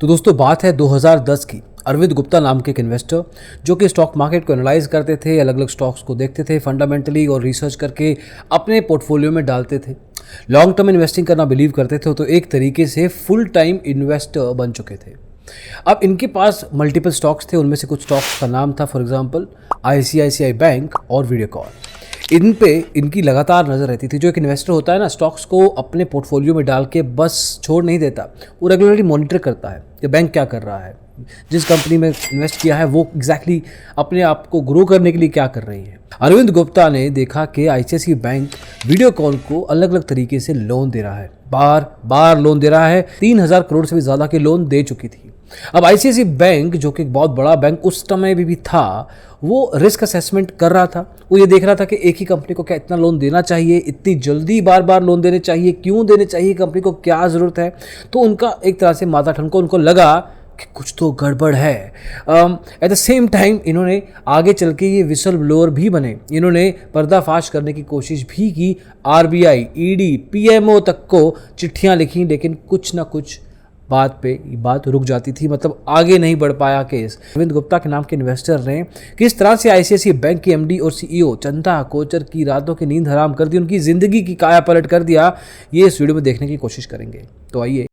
तो दोस्तों बात है 2010 की। अरविंद गुप्ता नाम के एक इन्वेस्टर जो कि स्टॉक मार्केट को एनालाइज करते थे, अलग अलग स्टॉक्स को देखते थे फंडामेंटली और रिसर्च करके अपने पोर्टफोलियो में डालते थे। लॉन्ग टर्म इन्वेस्टिंग करना बिलीव करते थे, तो एक तरीके से फुल टाइम इन्वेस्टर बन चुके थे। अब इनके पास मल्टीपल स्टॉक्स थे, उनमें से कुछ स्टॉक्स का नाम था फॉर एग्जांपल ICICI बैंक और वीडियोकॉन। इन पे इनकी लगातार नज़र रहती थी। जो एक इन्वेस्टर होता है ना, स्टॉक्स को अपने पोर्टफोलियो में डाल के बस छोड़ नहीं देता, वो रेगुलरली मॉनिटर करता है कि बैंक क्या कर रहा है, जिस कंपनी में इन्वेस्ट किया है वो एग्जैक्टली अपने आप को ग्रो करने के लिए क्या कर रही है। अरविंद गुप्ता ने देखा कि ICICI बैंक वीडियोकॉन को अलग अलग तरीके से लोन दे रहा है, बार बार लोन दे रहा है। 3,000 करोड़ से भी ज़्यादा के लोन दे चुकी थी। अब ICICI बैंक जो कि एक बहुत बड़ा बैंक उस समय भी था, वो रिस्क असेसमेंट कर रहा था। वो ये देख रहा था कि एक ही कंपनी को क्या इतना लोन देना चाहिए, इतनी जल्दी बार बार लोन देने चाहिए, क्यों देने चाहिए, कंपनी को क्या ज़रूरत है। तो उनका एक तरह से माथा ठनका, उनको लगा कि कुछ तो गड़बड़ है। एट द सेम टाइम इन्होंने आगे चल के ये विसल ब्लोअर भी बने। इन्होंने पर्दाफाश करने की कोशिश भी की, RBI, ED, PMO तक को चिट्ठियाँ लिखी, लेकिन कुछ ना कुछ बात रुक जाती थी, मतलब आगे नहीं बढ़ पाया केस। अरविंद गुप्ता के नाम के इन्वेस्टर ने किस तरह से ICICI बैंक की MD और CEO चंदा कोचर की रातों की नींद हराम कर दी, उनकी जिंदगी की काया पलट कर दिया, ये इस वीडियो में देखने की कोशिश करेंगे। तो आइए।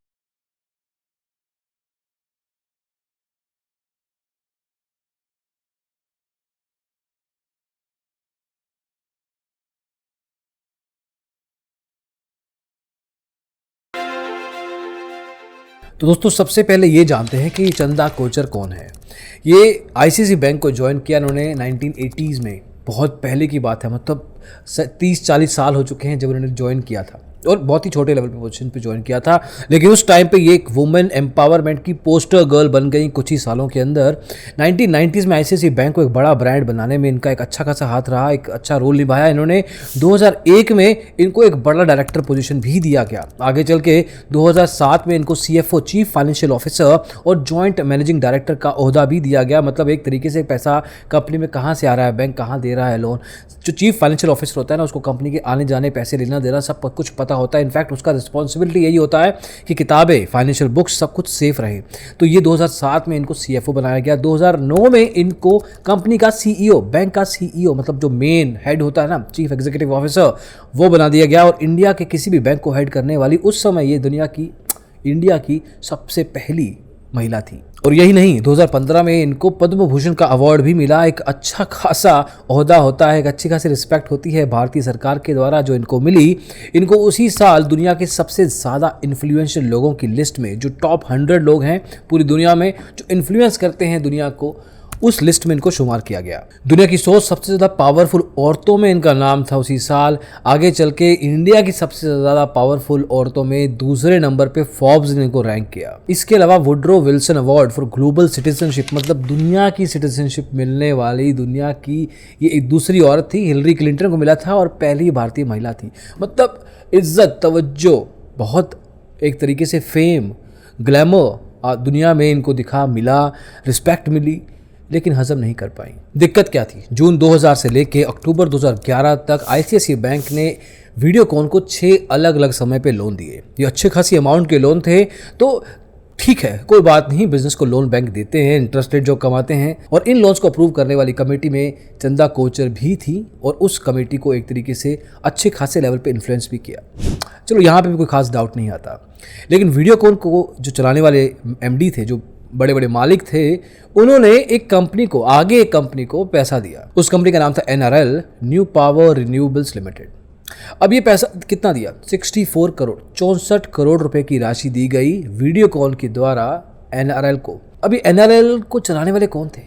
तो दोस्तों सबसे पहले ये जानते हैं कि चंदा कोचर कौन है। ये ICICI बैंक को ज्वाइन किया इन्होंने 1980s में, बहुत पहले की बात है, मतलब 30-40 साल हो चुके हैं जब उन्होंने ज्वाइन किया था, और बहुत ही छोटे लेवल पे पोजीशन पे ज्वाइन किया था। लेकिन उस टाइम पे ये एक वुमेन एम्पावरमेंट की पोस्टर गर्ल बन गई कुछ ही सालों के अंदर। 1990s में ICICI बैंक को एक बड़ा ब्रांड बनाने में इनका एक अच्छा खासा हाथ रहा, एक अच्छा रोल निभाया इन्होंने। 2001 में इनको एक बड़ा डायरेक्टर पोजीशन भी दिया गया। आगे चल के 2007 में इनको CFO, चीफ फाइनेंशियल ऑफिसर और जॉइंट मैनेजिंग डायरेक्टर का ओहदा भी दिया गया। मतलब एक तरीके से पैसा कंपनी में कहाँ से आ रहा है, बैंक कहाँ दे रहा है लोन, जो चीफ फाइनेंशियल ऑफिसर होता है ना, उसको कंपनी के आने जाने, पैसे लेना देना सब कुछ पता होता है। इनफैक्ट उसका रिस्पॉन्सिबिलिटी यही होता है कि किताबें, फाइनेंशियल बुक्स सब कुछ सेफ रहे। तो ये 2007 में इनको CFO बनाया गया। 2009 में इनको कंपनी का CEO, बैंक का CEO, मतलब जो मेन हेड होता है ना, चीफ एग्जीक्यूटिव ऑफिसर, वो बना दिया गया। और इंडिया के किसी भी बैंक को हेड करने वाली उस समय ये इंडिया की सबसे पहली महिला थी। और यही नहीं, 2015 में इनको पद्म भूषण का अवार्ड भी मिला। एक अच्छा खासा ओहदा होता है, एक अच्छी खासी रिस्पेक्ट होती है भारतीय सरकार के द्वारा जो इनको मिली। इनको उसी साल दुनिया के सबसे ज़्यादा इन्फ्लुएंशियल लोगों की लिस्ट में, जो टॉप 100 लोग हैं पूरी दुनिया में जो इन्फ्लुएंस करते हैं दुनिया को, उस लिस्ट में इनको शुमार किया गया। दुनिया की 100 सबसे ज़्यादा पावरफुल औरतों में इनका नाम था उसी साल। आगे चल के इंडिया की सबसे ज़्यादा पावरफुल औरतों में दूसरे नंबर पे फोर्ब्स ने इनको रैंक किया। इसके अलावा Woodrow Wilson award for global citizenship, मतलब दुनिया की सिटीजनशिप मिलने वाली दुनिया की ये एक दूसरी औरत थी। हिलरी क्लिंटन को मिला था और पहली भारतीय महिला थी। मतलब इज्जत, तवज्जो, बहुत एक तरीके से फेम, ग्लैमर दुनिया में इनको मिला, रिस्पेक्ट मिली, लेकिन हजम नहीं कर पाई। दिक्कत क्या थी? जून 2000 से लेके अक्टूबर 2011 तक ICICI बैंक ने वीडियोकॉन को 6 अलग अलग समय पे लोन दिए। ये अच्छे खासी अमाउंट के लोन थे, तो ठीक है, कोई बात नहीं, बिजनेस को लोन बैंक देते हैं, इंटरेस्ट रेट जो कमाते हैं। और इन लोन्स को अप्रूव करने वाली कमेटी में चंदा कोचर भी थी, और उस कमेटी को एक तरीके से अच्छे खासे लेवल पे इन्फ्लुएंस भी किया। चलो यहाँ पे भी कोई खास डाउट नहीं आता। लेकिन वीडियोकॉन को जो चलाने वाले MD थे, जो बड़े बड़े मालिक थे, उन्होंने एक कंपनी को पैसा दिया। उस कंपनी का नाम था NRL, new power renewables limited. अब ये पैसा कितना दिया? 64 करोड़ रुपए की राशि दी गई वीडियोकॉन के द्वारा NRL को। अब ये NRL को चलाने वाले कौन थे?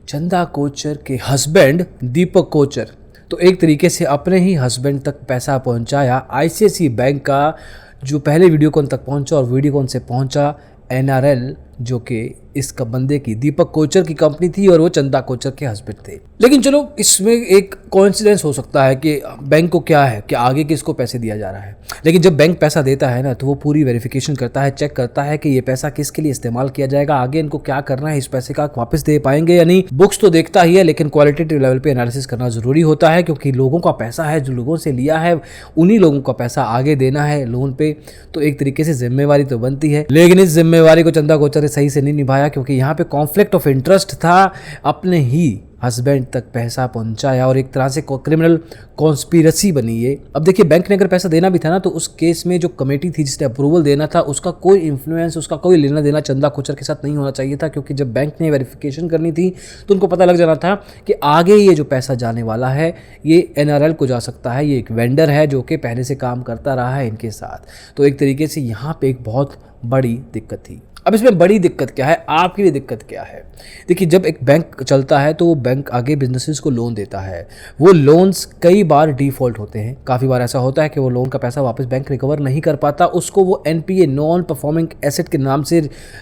चंदा कोचर के हस्बैंड दीपक कोचर। तो एक तरीके से अपने ही हस्बैंड तक पैसा पहुंचाया ICICI बैंक का, जो पहले वीडियोकॉन तक पहुंचा, और वीडियोकॉन से पहुंचा NRL जो कि इसका बंदे की दीपक कोचर की कंपनी थी और वो चंदा कोचर के हस्बैंड थे। लेकिन चलो इसमें एक कोइंसिडेंस हो सकता है कि बैंक को क्या है कि आगे किसको पैसे दिया जा रहा है, लेकिन जब बैंक पैसा देता है ना तो वो पूरी वेरिफिकेशन करता है, चेक करता है कि ये पैसा किसके लिए इस्तेमाल किया जाएगा, आगे इनको क्या करना है, इस पैसे का वापस दे पाएंगे या नहीं। बुक्स तो देखता ही है लेकिन क्वालिटेटिव लेवल पे एनालिसिस करना जरूरी होता है, क्योंकि लोगों का पैसा है, जो लोगों से लिया है उन्हीं लोगों का पैसा आगे देना है लोन पे, तो एक तरीके से जिम्मेवारी तो बनती है। लेकिन इस जिम्मेवारी को चंदा कोचर ने सही से नहीं निभाया, क्योंकि यहाँ पे कॉन्फ्लिक्ट ऑफ इंटरेस्ट था, अपने ही हस्बैंड तक पैसा पहुंचाया और एक तरह से क्रिमिनल कॉन्स्पिरसी बनी ये। अब देखिए बैंक ने अगर पैसा देना भी था ना तो उस केस में जो कमेटी थी जिसने अप्रूवल देना था उसका कोई इन्फ्लुएंस, उसका कोई लेना देना चंदा कोचर के साथ नहीं होना चाहिए था, क्योंकि जब बैंक ने वेरिफिकेशन करनी थी तो उनको पता लग जाना था कि आगे ये जो पैसा जाने वाला है ये NRL को जा सकता है, ये एक वेंडर है जो कि पहले से काम करता रहा है इनके साथ। तो एक तरीके से यहाँ पे एक बहुत बड़ी दिक्कत थी। अब इसमें बड़ी दिक्कत क्या है, आपके लिए दिक्कत क्या है? देखिए जब एक बैंक चलता है तो वो बैंक आगे बिजनेसेस को लोन देता है, वो लोन्स कई बार डिफ़ॉल्ट होते हैं, काफ़ी बार ऐसा होता है कि वो लोन का पैसा वापस बैंक रिकवर नहीं कर पाता, उसको वो NPA नॉन परफॉर्मिंग एसेट के नाम से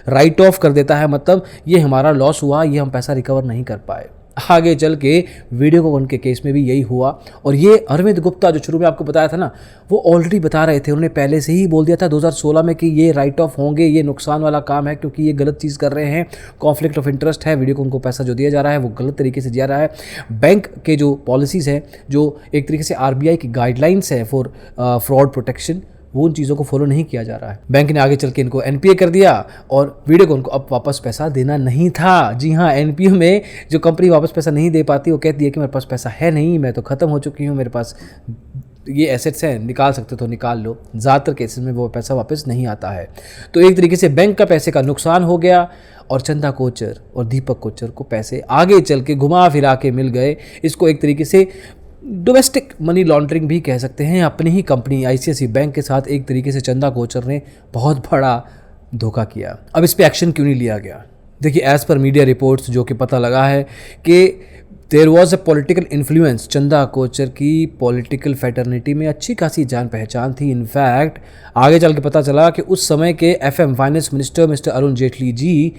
राइट ऑफ कर देता है, मतलब ये हमारा लॉस हुआ, ये हम पैसा रिकवर नहीं कर पाए। आगे चल के वीडियोकॉन के केस में भी यही हुआ। और ये अरविंद गुप्ता जो शुरू में आपको बताया था ना, वो ऑलरेडी बता रहे थे, उन्होंने पहले से ही बोल दिया था 2016 में कि ये राइट ऑफ होंगे, ये नुकसान वाला काम है क्योंकि ये गलत चीज़ कर रहे हैं, कॉन्फ्लिक्ट ऑफ इंटरेस्ट है, वीडियोकॉन को पैसा जो दिया जा रहा है वो गलत तरीके से दिया रहा है। बैंक के जो पॉलिसीज़ हैं, जो एक तरीके से RBI की गाइडलाइंस है फॉर फ्रॉड प्रोटेक्शन, वो उन चीज़ों को फॉलो नहीं किया जा रहा है। बैंक ने आगे चल के इनको NPA कर दिया और वीडियोकॉन को अब वापस पैसा देना नहीं था। जी हाँ, NPA में जो कंपनी वापस पैसा नहीं दे पाती वो कहती है कि मेरे पास पैसा है नहीं, मैं तो ख़त्म हो चुकी हूँ, मेरे पास ये एसेट्स हैं, निकाल सकते तो निकाल लो। ज़्यादातर केसेस में वो पैसा वापस नहीं आता है। तो एक तरीके से बैंक का पैसे का नुकसान हो गया और चंदा कोचर और दीपक कोचर को पैसे आगे चल के घुमा फिरा के मिल गए। इसको एक तरीके से डोमेस्टिक मनी लॉन्ड्रिंग भी कह सकते हैं। अपनी ही कंपनी ICICI बैंक के साथ एक तरीके से चंदा कोचर ने बहुत बड़ा धोखा किया। अब इस पे एक्शन क्यों नहीं लिया गया? देखिए एज़ पर मीडिया रिपोर्ट्स जो कि पता लगा है कि there was a political influence, Chanda Kochhar की पॉलिटिकल फैटर्निटी में अच्छी खासी जान पहचान थी। इनफैक्ट आगे चल के पता चला कि उस समय के FM finance minister mister Arun Jaitley ji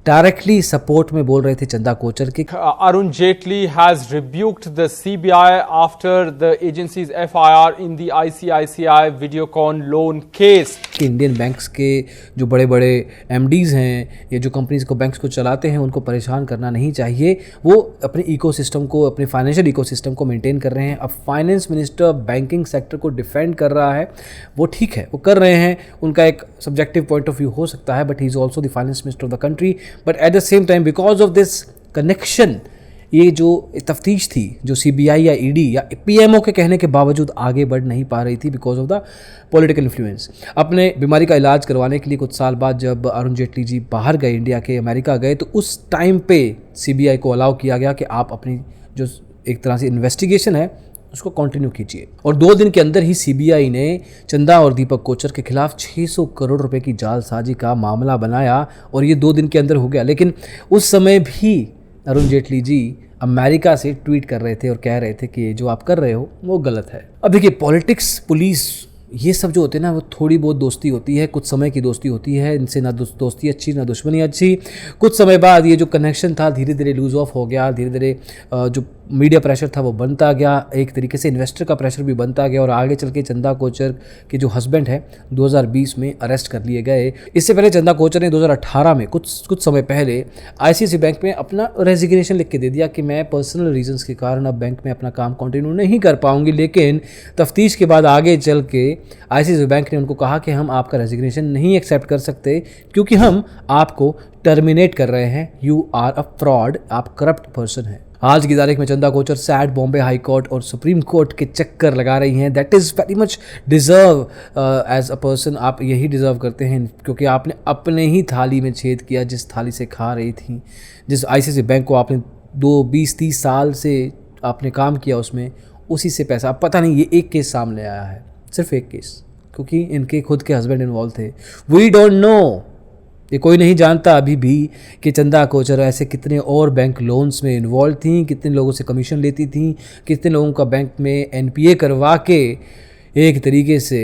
directly support में बोल रहे थे चंदा कोचर के। Arun Jaitley has rebuked the CBI after the agency's FIR in the ICICI Videocon loan case. कि इंडियन बैंक्स के जो बड़े बड़े MDs हैं, ये जो कंपनीज को बैंक्स को चलाते हैं, उनको परेशान करना नहीं चाहिए। वो अपने इकोसिस्टम को, अपने फाइनेंशियल इकोसिस्टम को मेंटेन कर रहे हैं। अब फाइनेंस मिनिस्टर बैंकिंग सेक्टर को डिफेंड कर रहा है, वो ठीक है, वो कर रहे हैं, उनका एक सब्जेक्टिव पॉइंट ऑफ व्यू हो सकता है, but he is also the finance minister of the country. But at the same time because of this connection, ये जो तफ्तीश थी जो CBI या ED या PMO के कहने के बावजूद आगे बढ़ नहीं पा रही थी because of the political influence. अपने बीमारी का इलाज करवाने के लिए कुछ साल बाद जब अरुण जेटली जी बाहर गए, इंडिया के, अमेरिका गए, तो उस टाइम पे CBI को अलाउ किया गया कि आप अपनी जो एक तरह से इन्वेस्टिगेशन है उसको कंटिन्यू कीजिए। और 2 दिन के अंदर ही CBI ने चंदा और दीपक कोचर के खिलाफ 600 करोड़ रुपए की जालसाजी का मामला बनाया और ये 2 दिन के अंदर हो गया। लेकिन उस समय भी अरुण जेटली जी अमेरिका से ट्वीट कर रहे थे और कह रहे थे कि जो आप कर रहे हो वो गलत है। अब देखिए पॉलिटिक्स, पुलिस, ये सब जो होते हैं ना, वो थोड़ी बहुत दोस्ती होती है, कुछ समय की दोस्ती होती है, इनसे ना दोस्ती अच्छी ना दुश्मनी अच्छी। कुछ समय बाद ये जो कनेक्शन था धीरे धीरे लूज ऑफ हो गया, धीरे धीरे जो मीडिया प्रेशर था वो बनता गया, एक तरीके से इन्वेस्टर का प्रेशर भी बनता गया और आगे चल के चंदा कोचर के जो हस्बैंड है 2020 में अरेस्ट कर लिए गए। इससे पहले चंदा कोचर ने 2018 में कुछ समय पहले ICICI बैंक में अपना रेजिग्नेशन लिख के दे दिया कि मैं पर्सनल रीजंस के कारण अब बैंक में अपना काम कंटिन्यू नहीं कर पाऊंगी। लेकिन तफ्तीश के बाद आगे चल के ICICI बैंक ने उनको कहा कि हम आपका रेजिग्नेशन नहीं एक्सेप्ट कर सकते क्योंकि हम आपको टर्मिनेट कर रहे हैं, यू आर अ फ्रॉड, आप करप्ट पर्सन हैं। आज की तारीख में Chanda Kochhar sad Bombay high court और सुप्रीम कोर्ट के चक्कर लगा रही हैं। That is very much deserve as a person, आप यही डिज़र्व करते हैं क्योंकि आपने अपने ही थाली में छेद किया जिस थाली से खा रही थी। जिस ICICI बैंक को आपने 20-30 साल से आपने काम किया उसमें, उसी से पैसा, अब पता नहीं ये एक केस सामने आया है, सिर्फ एक केस, क्योंकि इनके खुद के हस्बैंड इन्वॉल्व थे। वी डोंट नो, ये कोई नहीं जानता अभी भी कि चंदा कोचर ऐसे कितने और बैंक लोन्स में इन्वॉल्व थी, कितने लोगों से कमीशन लेती थी, कितने लोगों का बैंक में NPA करवा के एक तरीके से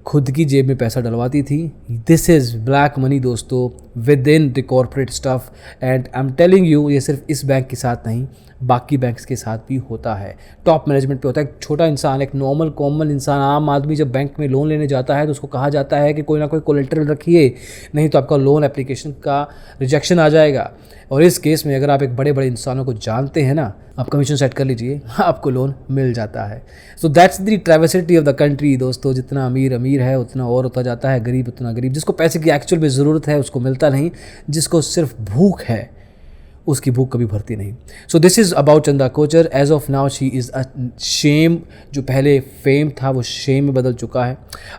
खुद की जेब में पैसा डलवाती थी। दिस इज़ ब्लैक मनी दोस्तों, with in the corporate stuff. And I am telling you, ये सिर्फ इस बैंक के साथ नहीं, बाकी बैंक्स के साथ भी होता है। टॉप मैनेजमेंट पे होता है। एक छोटा इंसान, एक नॉर्मल कॉमन इंसान, आम आदमी जब बैंक में लोन लेने जाता है तो उसको कहा जाता है कि कोई ना कोई कोलेटरल रखिए, नहीं तो आपका लोन एप्लीकेशन का रिजेक्शन आ जाएगा। और इस केस में अगर आप एक बड़े बड़े इंसानों को जानते हैं ना, आप कमीशन सेट कर लीजिए, आपको लोन मिल जाता है। So that's the travesty of the country दोस्तों। जितना अमीर अमीर है उतना और होता जाता है, गरीब उतना गरीब। जिसको पैसे की एक्चुअल में ज़रूरत है उसको मिलता नहीं, जिसको सिर्फ भूख है उसकी भूख कभी भरती नहीं। So this is about Chanda Kochhar. As of now she is a shame. जो पहले फेम था वो शेम में बदल चुका है।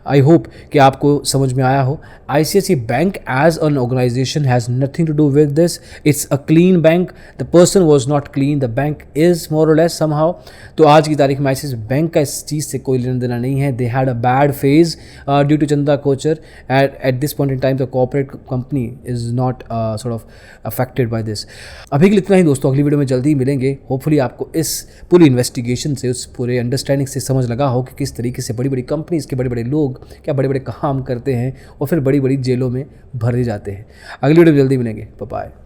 आई होप कि आपको समझ में आया हो। ICICI bank as an organization has nothing to do with this. It's a clean bank. The person was not clean, the bank is more or less somehow. तो आज की तारीख में ICICI बैंक का इस चीज़ से कोई लेना देना नहीं है। They had a bad phase due to Chanda Kochhar. At this point in time the corporate company is not sort of affected by this. अभी के लिए इतना ही दोस्तों, अगली वीडियो में जल्दी ही मिलेंगे। होपफुली आपको इस पूरी इन्वेस्टिगेशन से, उस पूरे अंडरस्टैंडिंग से समझ लगा हो कि किस तरीके से बड़ी बड़ी कंपनीज़ के बड़े बड़े लोग क्या बड़े बड़े काम करते हैं और फिर बड़ी बड़ी जेलों में भरे जाते हैं। अगली वीडियो में जल्दी मिलेंगे। Bye bye.